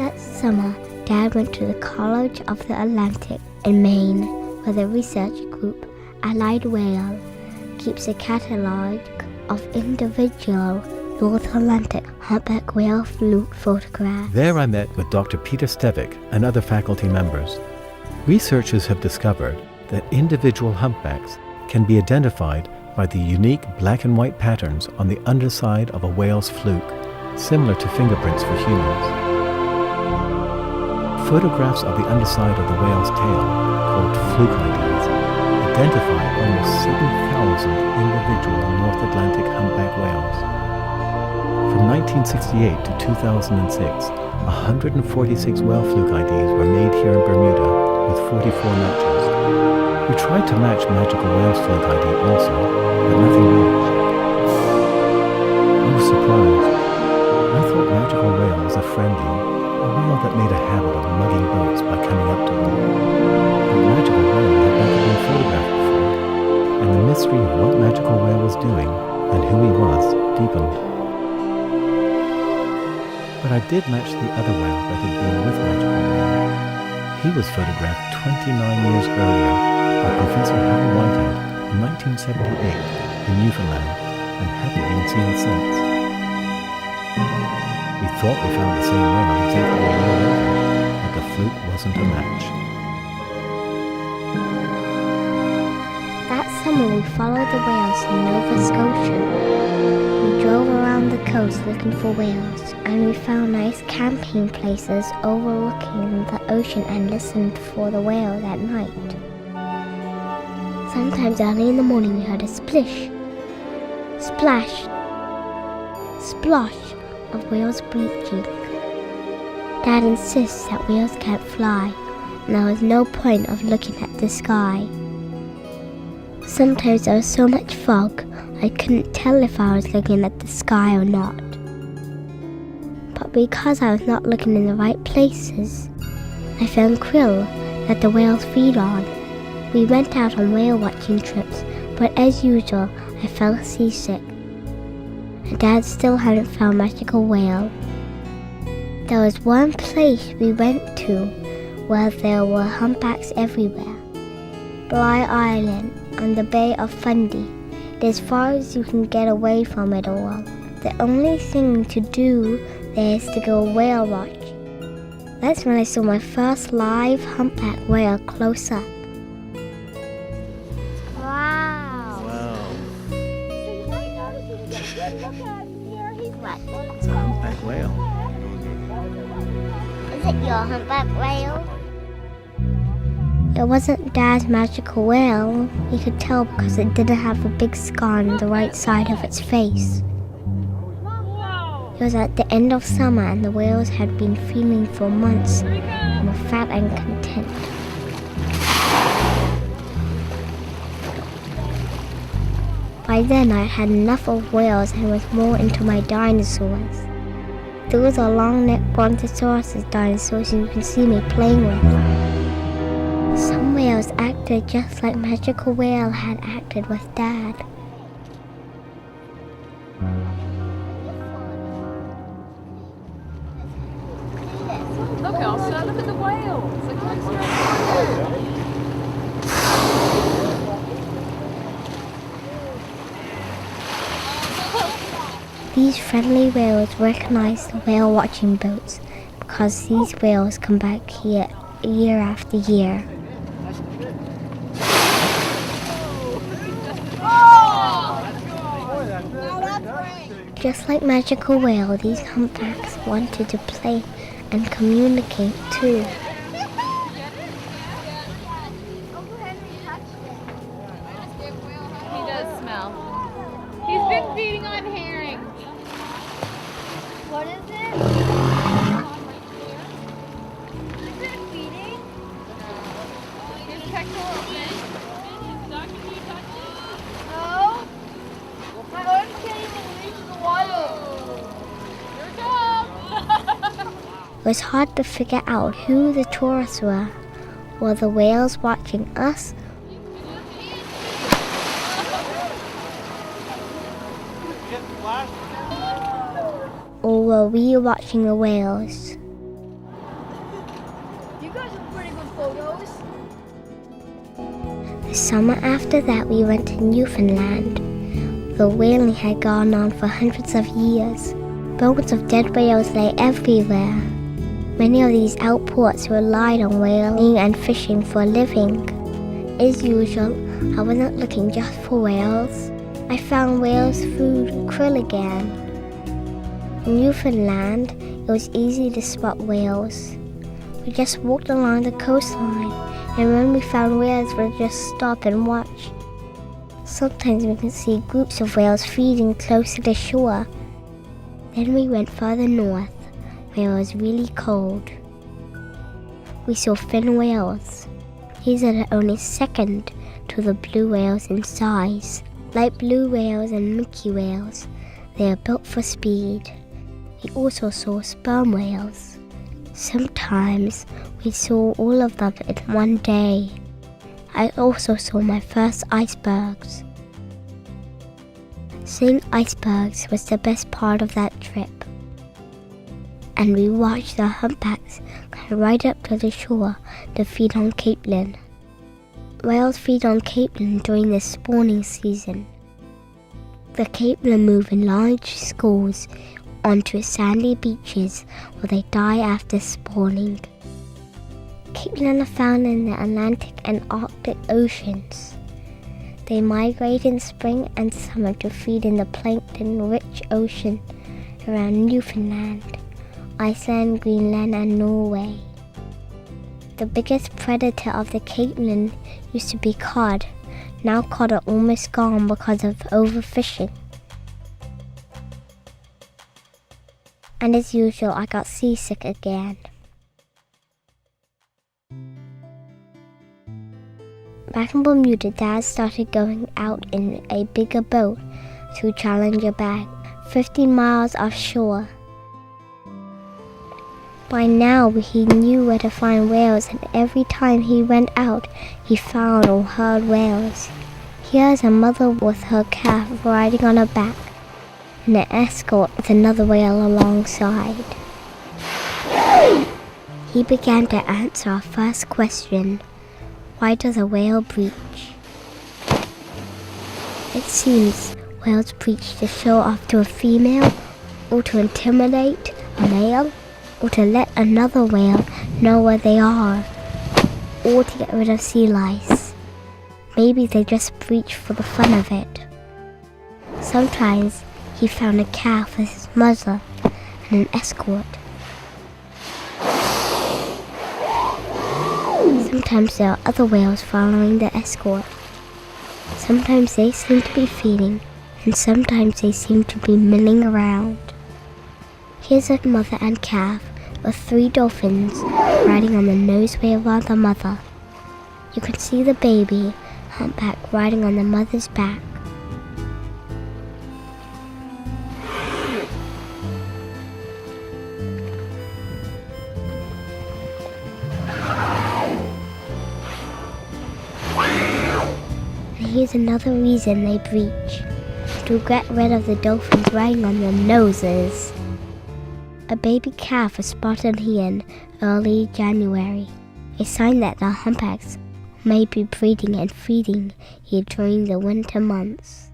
That summer, Dad went to the College of the Atlantic in Maine, where the research group Allied Whale keeps a catalogue of individual North Atlantic humpback whale fluke photographs. There I met with Dr. Peter Stevick and other faculty members. Researchers have discovered that individual humpbacks can be identified by the unique black and white patterns on the underside of a whale's fluke, similar to fingerprints for humans. Photographs of the underside of the whale's tail, called fluke IDs, identify almost 7,000 individual North Atlantic humpback whales. From 1968 to 2006, 146 whale fluke IDs were made here in Bermuda with 44 matches. We tried to match Magical Whale's fluke ID also, but nothing matched. I was surprised. I thought Magical Whale was a friendly, a whale that made a habit of mugging boats by coming up to them. But Magical Whale had never been photographed before, and the mystery of what Magical Whale was doing and who he was deepened. But I did match the other whale that had been with Magical Whale. He was photographed 29 years earlier by Professor Hal Whitehead in 1978 in Newfoundland and hadn't been seen since. We thought we found the same whale exactly a year later, but the fluke wasn't a match. That summer we followed the whales in Nova Scotia. We drove around the coast looking for whales, and we found nice camping places overlooking the ocean and listened for the whales at night. Sometimes early in the morning we heard a splish, splash, splosh of whales breaching. Dad insists that whales can't fly, and there was no point of looking at the sky. Sometimes there was so much fog, I couldn't tell if I was looking at the sky or not. But because I was not looking in the right places, I found krill that the whales feed on. We went out on whale watching trips, but as usual, I felt seasick. And Dad still hadn't found Magical Whale. There was one place we went to where there were humpbacks everywhere. Bligh Island on the Bay of Fundy. As far as you can get away from it all. The only thing to do there is to go whale watch. That's when I saw my first live humpback whale close up. Wow. It's a humpback whale. Is it your humpback whale? It wasn't Dad's Magical Whale. You could tell because it didn't have a big scar on the right side of its face. It was at the end of summer and the whales had been feeding for months and were fat and content. By then I had enough of whales and was more into my dinosaurs. Those are long-necked Brontosaurus dinosaurs you can see me playing with. Some whales acted just like Magical Whale had acted with Dad. Look, Elsa, look at the whales. Look how These friendly whales recognize the whale watching boats because these whales come back here year after year. Just like Magical Whale, these humpbacks wanted to play and communicate too. He does smell. He's been feeding on herring. What is it? Is it feeding? Here's pectoral fin. No, my arms can't even reach the water. Here it comes. It was hard to figure out who the tourists were. Were the whales watching us? Or were we watching the whales? You got some pretty good photos. The summer after that, we went to Newfoundland. The whaling had gone on for hundreds of years. Bones of dead whales lay everywhere. Many of these outports relied on whaling and fishing for a living. As usual, I wasn't looking just for whales. I found whales through krill again. In Newfoundland, it was easy to spot whales. We just walked along the coastline, and when we found whales, we'd just stop and watch. Sometimes we could see groups of whales feeding close to the shore. Then we went further north, where it was really cold. We saw fin whales. These are only second to the blue whales in size. Like blue whales and minke whales, they are built for speed. We also saw sperm whales. Sometimes we saw all of them in one day. I also saw my first icebergs. Seeing icebergs was the best part of that trip. And we watched the humpbacks come right up to the shore to feed on capelin. Whales feed on capelin during the spawning season. The capelin move in large schools onto sandy beaches where they die after spawning. Capelin are found in the Atlantic and Arctic oceans. They migrate in spring and summer to feed in the plankton-rich ocean around Newfoundland, Iceland, Greenland, and Norway. The biggest predator of the capelin used to be cod. Now cod are almost gone because of overfishing. And as usual, I got seasick again. Back in Bermuda, Dad started going out in a bigger boat to Challenger Bay, 15 miles offshore. By now, he knew where to find whales, and every time he went out, he found or heard whales. Here's a mother with her calf riding on her back, and an escort with another whale alongside. He began to answer our first question. Why does a whale breach? It seems whales breach to show off to a female, or to intimidate a male, or to let another whale know where they are, or to get rid of sea lice. Maybe they just breach for the fun of it. Sometimes he found a calf with his mother and an escort. Sometimes there are other whales following the escort. Sometimes they seem to be feeding, and sometimes they seem to be milling around. Here's a mother and calf with 3 dolphins riding on the nose whale of the mother. You can see the baby humpback riding on the mother's back. And here's another reason they breach: to get rid of the dolphins riding on their noses. A baby calf was spotted here in early January, a sign that the humpbacks may be breeding and feeding here during the winter months.